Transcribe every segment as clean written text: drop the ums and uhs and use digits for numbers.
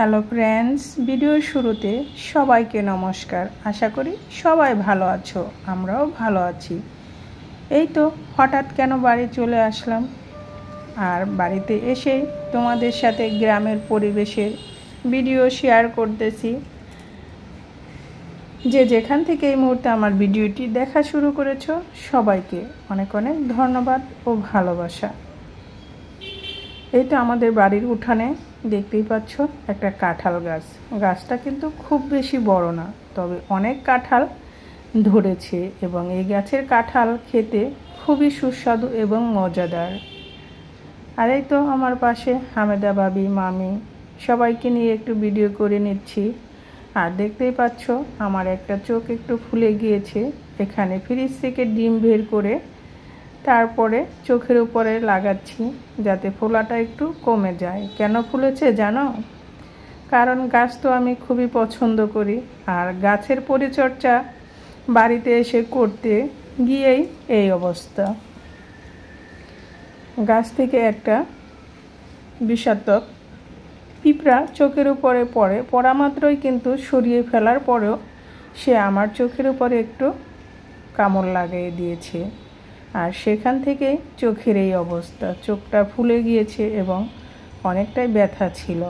Hello friends, ভিডিওর শুরুতে সবাইকে নমস্কার। আশা করি সবাই ভালো আছো, আমরাও ভালো আছি। এই তো হঠাৎ কেন বাড়ি চলে আসলাম, আর বাড়িতে এসেই তোমাদের সাথে গ্রামের পরিবেশের ভিডিও শেয়ার করতেছি। যে যেখান থেকে এই মুহূর্তে আমার ভিডিওটি দেখা শুরু করেছো সবাইকে অনেক অনেক ধন্যবাদ ও ভালোবাসা। এই তো আমাদের বাড়ির উঠানে দেখতেই পাচ্ছ একটা কাঁঠাল গাছ। গাছটা কিন্তু খুব বেশি বড় না, তবে অনেক কাঁঠাল ধরেছে এবং এই গাছের কাঁঠাল খেতে খুবই সুস্বাদু এবং মজাদার। আর এই তো আমার পাশে হামেদা ভাবি, মামি সবাইকে নিয়ে একটু ভিডিও করে নিচ্ছি। আর দেখতেই পাচ্ছ আমার একটা চোখ একটু ফুলে গিয়েছে। এখানে ফ্রিজ থেকে ডিম বের করে তারপরে চোখের উপরে লাগাচ্ছি যাতে ফোলাটা একটু কমে যায়। কেন ফুলেছে জানো? কারণ গাছ তো আমি খুবই পছন্দ করি, আর গাছের পরিচর্যা বাড়িতে এসে করতে গিয়েই এই অবস্থা। গাছ থেকে একটা বিষাক্ত পিঁপড়া চোখের উপরে পড়া মাত্রই কিন্তু সরিয়ে ফেলার পরেও সে আমার চোখের উপরে একটু কামড় লাগিয়ে দিয়েছে, আর সেখান থেকে চোখের এই অবস্থা। চোখটা ফুলে গিয়েছে এবং অনেকটাই ব্যথা ছিল।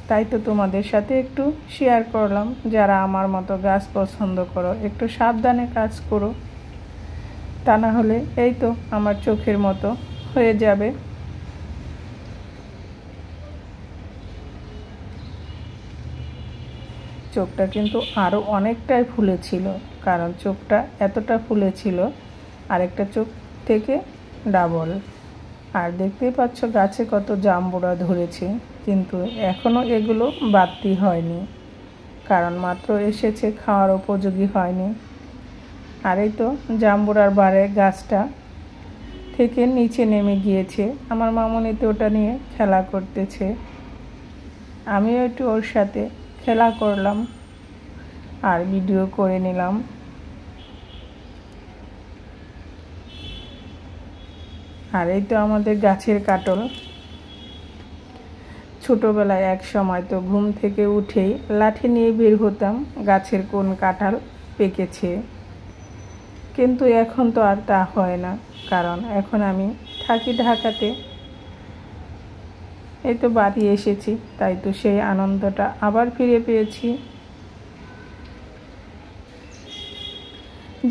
তাই তো তোমাদের সাথে একটু শেয়ার করলাম। যারা আমার মতো গাছ পছন্দ করো একটু সাবধানে কাজ করো, তা না হলে এই তো আমার চোখের মতো হয়ে যাবে। চোখটা কিন্তু আরও অনেকটাই ফুলেছিল, কারণ চোখটা এতটা ফুলেছিল আরেকটা চোখ থেকে ডাবল। আর দেখতেই পাচ্ছ গাছে কত জাম্বুরা ধরেছে, কিন্তু এখনও এগুলো বাড়তি হয়নি, কারণ মাত্র এসেছে, খাওয়ার উপযোগী হয়নি। আর এই তো জাম্বুরার বারে গাছটা থেকে নিচে নেমে গিয়েছে। আমার মামনি তো ওটা নিয়ে খেলা করতেছে, আমিও একটু ওর সাথে খেলা করলাম আর ভিডিও করে নিলাম। আর এই তো আমাদের গাছের কাঁঠাল। ছোটোবেলায় এক সময় তো ঘুম থেকে উঠেই লাঠি নিয়ে বের হতাম গাছের কোন কাঁঠাল পেকেছে, কিন্তু এখন তো আর তা হয় না, কারণ এখন আমি থাকি ঢাকাতে। এই তো বাড়ি এসেছি, তাই তো সেই আনন্দটা আবার ফিরে পেয়েছি।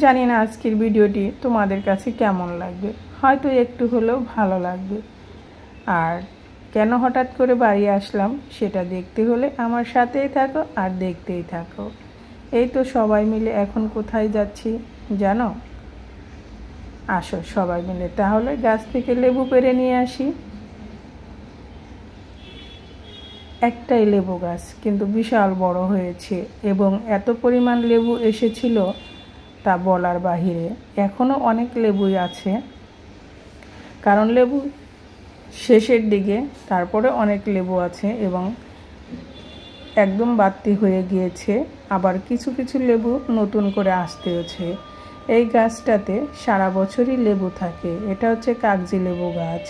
জানি না আজকের ভিডিওটি তোমাদের কাছে কেমন লাগবে, হয়তো একটু হলেও ভালো লাগবে। আর কেন হঠাৎ করে বাড়ি আসলাম সেটা দেখতে হলে আমার সাথেই থাকো আর দেখতেই থাকো। এই তো সবাই মিলে এখন কোথায় যাচ্ছি জানো? আসো সবাই মিলে তাহলে গাছ থেকে লেবু পেড়ে নিয়ে আসি। একটাই লেবু গাছ, কিন্তু বিশাল বড় হয়েছে এবং এত পরিমাণ লেবু এসেছিল তা বলার বাহিরে। এখনও অনেক লেবুই আছে, কারণ লেবু শেষের দিকে, তারপরে অনেক লেবু আছে এবং একদম বাড়তি হয়ে গিয়েছে। আবার কিছু কিছু লেবু নতুন করে আসতেছে। এই গাছটাতে সারা বছরই লেবু থাকে। এটা হচ্ছে কাগজি লেবু গাছ।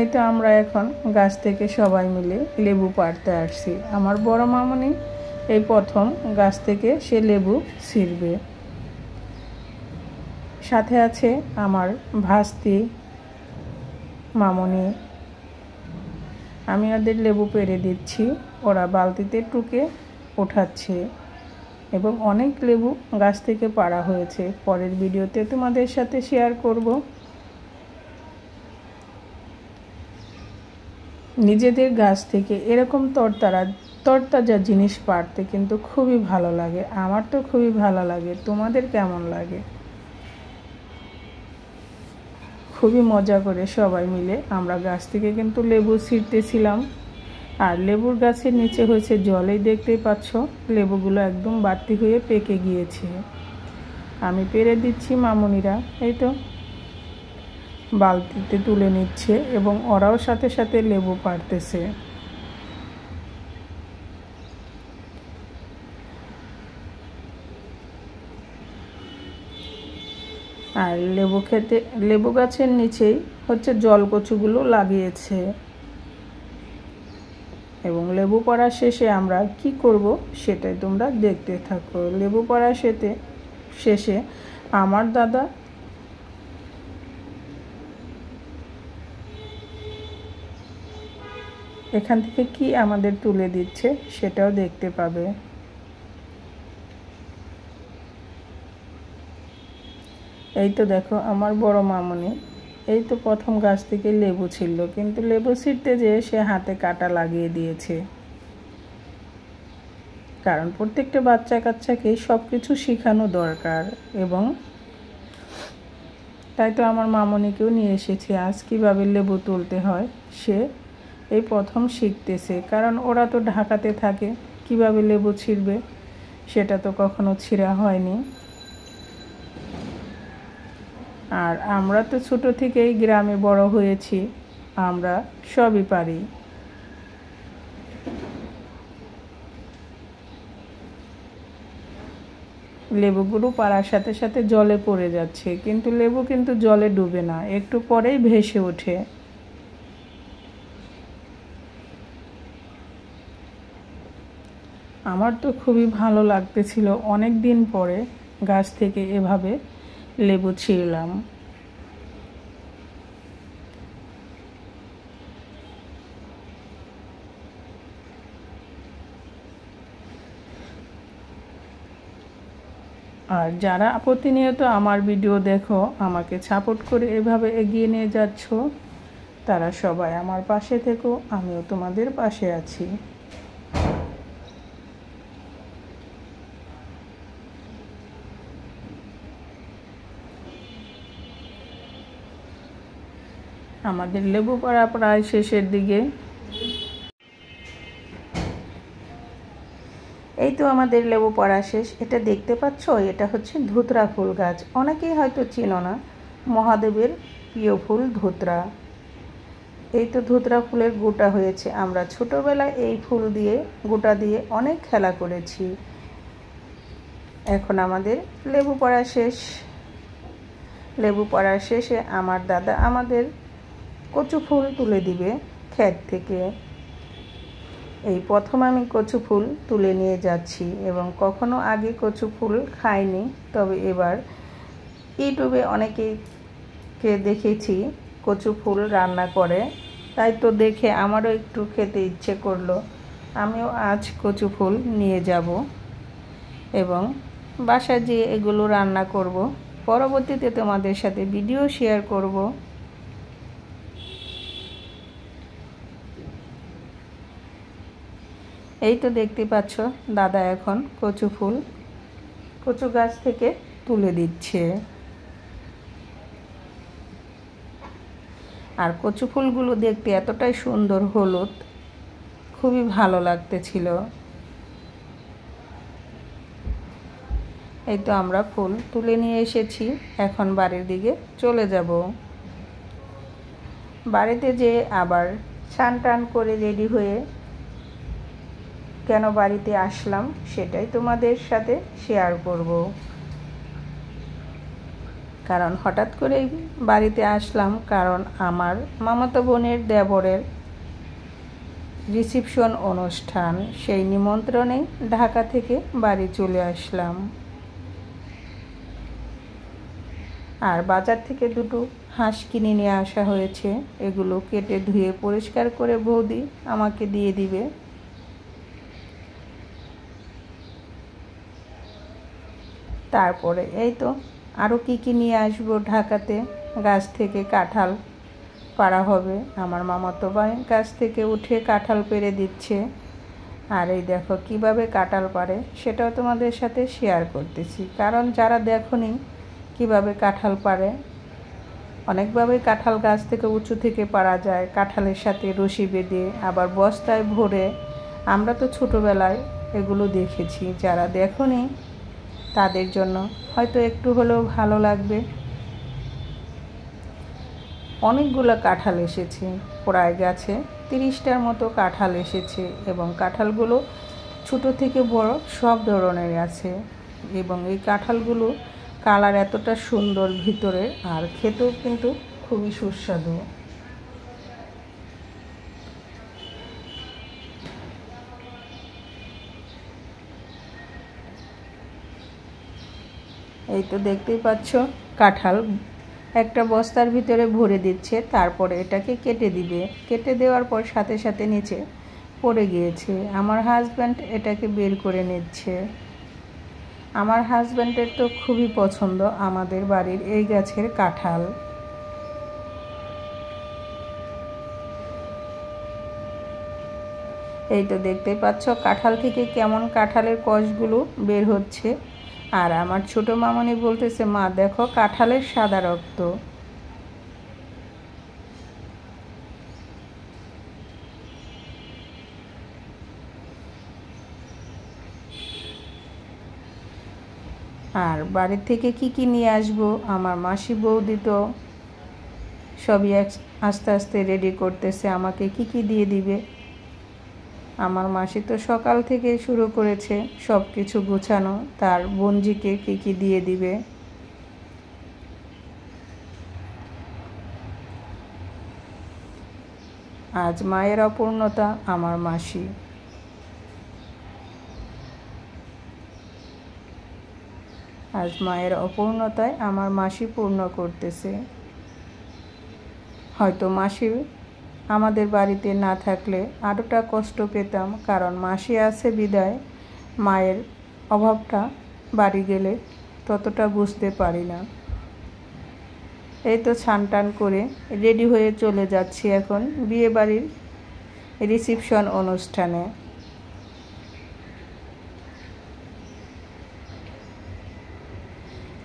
এই তো আমরা এখন গাছ থেকে সবাই মিলে লেবু পাড়তে আসছি। আমার বড় মামনি এই প্রথম গাছ থেকে সে লেবু ছিঁড়বে। সাথে আছে আমার ভাস্তি, মামনি। আমি ওদের লেবু পেড়ে দিচ্ছি, ওরা বালতিতে টুকে ওঠাচ্ছে এবং অনেক লেবু গাছ থেকে পাড়া হয়েছে। পরের ভিডিওতে তোমাদের সাথে শেয়ার করব। নিজেদের গাছ থেকে এরকম তরতাজা জিনিস পাড়তে কিন্তু খুবই ভালো লাগে। আমার তো খুবই ভালো লাগে, তোমাদের কেমন লাগে? খুবই মজা করে সবাই মিলে আমরা গাছ থেকে কিন্তু লেবু ছিঁড়তেছিলাম। আর লেবুর গাছের নিচে হয়েছে জলেই দেখতেই পাচ্ছ লেবুগুলো একদম বাড়তি হয়ে পেকে গিয়েছে। আমি পেড়ে দিচ্ছি, মামুনিরা এই তো বালতিতে তুলে নিচ্ছে এবং ওরাও সাথে সাথে লেবু পাড়তেছে। আর লেবু গাছের নিচেই হচ্ছে জলকচুগুলো লাগিয়েছে। এবং লেবু পড়া শেষে আমরা কি করব সেটাই তোমরা দেখতে থাকো। লেবু পড়া শেষে আমার দাদা এখান থেকে কি আমাদের তুলে দিচ্ছে সেটাও দেখতে পাবে। এই তো দেখো আমার বড় মামুনি এই তো প্রথম গাছ থেকে লেবু ছিল, কিন্তু লেবু ছিঁড়তে যেয়ে সে হাতে কাঁটা লাগিয়ে দিয়েছে। কারণ প্রত্যেকটা বাচ্চা কাচ্চাকে সব কিছু শেখানো দরকার, এবং তাই তো আমার মামুনিকেও নিয়ে এসেছি আজ কিভাবে লেবু তুলতে হয়। সে এই প্রথম শিখতেছে, কারণ ওরা তো ঢাকাতে থাকে, কিভাবে লেবু ছিঁড়বে সেটা তো কখনো ছিঁড়া হয়নি। আর আমরা তো ছোট থেকেই গ্রামে বড় হয়েছি, আমরা সবই পারি। লেবুগুলো পাড়ার সাথে সাথে জলে পড়ে যাচ্ছে, কিন্তু লেবু কিন্তু জলে ডুবে না, একটু পরেই ভেসে ওঠে। আমার তো খুবই ভালো লাগতেছিল, অনেক দিন পরে গাছ থেকে এভাবে লেবু ছিঁড়লাম। আর যারা প্রতিনিয়ত আমার ভিডিও দেখো, আমাকে সাপোর্ট করে এভাবে এগিয়ে নিয়ে যাচ্ছ, তারা সবাই আমার পাশে থেকো, আমিও তোমাদের পাশে আছি। আমাদের লেবু পড়া প্রায় শেষের দিকে। এই তো আমাদের লেবু পড়া শেষ। এটা দেখতে পাচ্ছ, এটা হচ্ছে ধুতরা ফুল গাছ। অনেকেই হয়তো চিনো না, মহাদেবের প্রিয় ফুল ধুতরা। এই তো ধুতরা ফুলের গোটা হয়েছে। আমরা ছোটবেলায় এই ফুল দিয়ে গোটা দিয়ে অনেক খেলা করেছি। এখন আমাদের লেবু পড়া শেষ। লেবু পড়ার শেষে আমার দাদা আমাদের কচু ফুল তুলে দিবে ক্ষেত থেকে। এই প্রথম আমি কচু ফুল তুলে নিয়ে যাচ্ছি, এবং কখনো আগে কচু ফুল খাইনি, তবে এবার ইউটিউবে অনেকেকে দেখেছি কচু ফুল রান্না করে, তাই তো দেখে আমারও একটু খেতে ইচ্ছে করলো। আমিও আজ কচু ফুল নিয়ে যাব এবং বাসায় যেয়ে এগুলো রান্না করব। পরবর্তীতে তোমাদের সাথে ভিডিও শেয়ার করব। এই তো দেখতে পাচ্ছ, দাদা এখন কচু গাছ থেকে তুলে দিচ্ছে। আর কচু ফুলগুলো দেখতে এতটাই সুন্দর, হলুদ, খুবই ভালো লাগতেছিল। এই তো আমরা ফুল তুলে নিয়ে এসেছি, এখন বাড়ির দিকে চলে যাব। বাড়িতে যেয়ে আবার স্নান টান করে রেডি হয়ে কেন বাড়িতে আসলাম সেটাই তোমাদের সাথে শেয়ার করব। কারণ হঠাৎ করেই বাড়িতে আসলাম, কারণ আমার মামাতো বোনের দেবরের রিসেপশন অনুষ্ঠান, সেই নিমন্ত্রণে ঢাকা থেকে বাড়ি চলে আসলাম। আর বাজার থেকে দুটো হাঁস কিনে নিয়ে আসা হয়েছে, এগুলো কেটে ধুয়ে পরিষ্কার করে বৌদি আমাকে দিয়ে দিবে। তারপরে এই তো আরও কি নিয়ে আসবো, ঢাকাতে গাছ থেকে কাঁঠাল পাড়া হবে, আমার মামাতো ভাই গাছ থেকে উঠে কাঁঠাল পেড়ে দিচ্ছে। আর এই দেখো কিভাবে কাঁঠাল পাড়ে সেটাও তোমাদের সাথে শেয়ার করতেছি, কারণ যারা দেখোনি কিভাবে কাঁঠাল পাড়ে, অনেকভাবে কাঁঠাল গাছ থেকে উঁচু থেকে পাড়া যায়, কাঁঠালের সাথে রশি বেঁধে, আবার বস্তায় ভরে। আমরা তো ছোটোবেলায় এগুলো দেখেছি, যারা দেখোনি তাদের জন্য হয়তো একটু হলেও ভালো লাগবে। অনেকগুলো কাঁঠাল এসেছে, প্রায় গাছে 30টার মতো কাঁঠাল এসেছে, এবং কাঁঠালগুলো ছোট থেকে বড় সব ধরনের আছে। এবং এই কাঁঠালগুলো কালার এতটা সুন্দর ভিতরে, আর খেতেও কিন্তু খুবই সুস্বাদু। এই তো দেখতেই পাচ্ছ কাঁঠাল একটা বস্তার ভিতরে ভরে দিচ্ছে, তারপরে এটাকে কেটে দিবে। কেটে দেওয়ার পর সাথে সাথে নিচে পড়ে গিয়েছে। আমার হাজব্যান্ড এটাকে বের করে নিচ্ছে। আমার হাজব্যান্ডের তো খুবই পছন্দ আমাদের বাড়ির এই গাছের কাঁঠাল। এই তো দেখতেই পাচ্ছ কাঁঠাল থেকে কেমন কাঁঠালের কষগুলো বের হচ্ছে। আর আমার ছোট মামনি বলতেছে, মা দেখো কাঁঠালের সাদা রক্ত। আর বাড়ির থেকে কি নিয়ে আসবো, আমার মাসি বৌদি তো সবই আস্তে আস্তে রেডি করতেছে আমাকে কি দিয়ে দিবে। আমার মাসি তো সকাল থেকে শুরু করেছে সব কিছু গোছানো, তার বোনজিকে কি দিয়ে দিবে। আজ মায়ের অপূর্ণতা আমার মাসি। আজ মায়ের অপূর্ণতায় আমার মাসি পূর্ণ করতেছে। হয়তো মাসি আমাদের বাড়িতে না থাকলে আরোটা কষ্ট পেতাম, কারণ মাসি আছে বিদায় মায়ের অভাবটা বাড়ি গেলে ততটা বুঝতে পারি না। এই তো ছানটান করে রেডি হয়ে চলে যাচ্ছি এখন বিয়ে বাড়ির রিসেপশন অনুষ্ঠানে।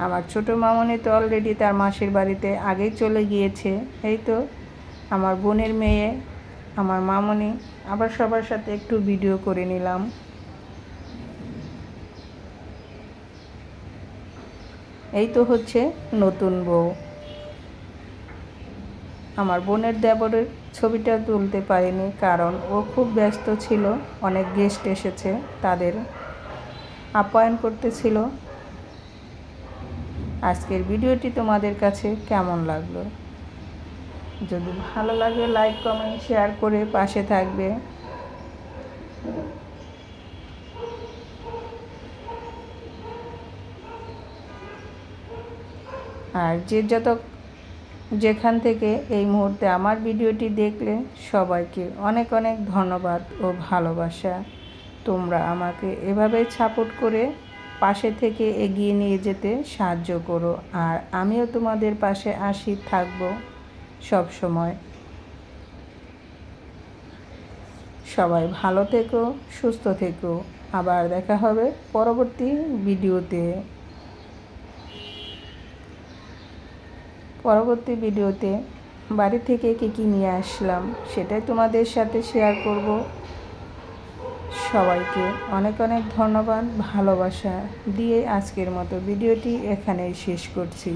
আমার ছোট মামনি তো অলরেডি তার মাসির বাড়িতে আগেই চলে গিয়েছে। এই তো আমার বোনের মেয়ে, আমার মামনি, আবার সবার সাথে একটু ভিডিও করে নিলাম। এই তো হচ্ছে নতুন বউ। আমার বোনের দেবরের ছবিটা তুলতে পারিনি, কারণ ও খুব ব্যস্ত ছিল, অনেক গেস্ট এসেছে, তাদের আপ্যায়ন করতেছিল। আজকের ভিডিওটি তোমাদের কাছে কেমন লাগলো? যদি ভালো লাগে লাইক কমেন্ট শেয়ার করে পাশে থাকবে। আর যেখান থেকে এই মুহূর্তে আমার ভিডিওটি দেখলে সবাইকে অনেক অনেক ধন্যবাদ ও ভালোবাসা। তোমরা আমাকে এভাবেই সাপোর্ট করে পাশে থেকে এগিয়ে নিয়ে যেতে সাহায্য করো, আর আমিও তোমাদের পাশে থাকবো সব সময়। সবাই ভালো থেকো, সুস্থ থেকো। আবার দেখা হবে পরবর্তী ভিডিওতে। বাড়ি থেকে কি নিয়ে আসলাম সেটাই তোমাদের সাথে শেয়ার করব। সবাইকে অনেক অনেক ধন্যবাদ ভালোবাসা দিয়ে আজকের মতো ভিডিওটি এখানেই শেষ করছি।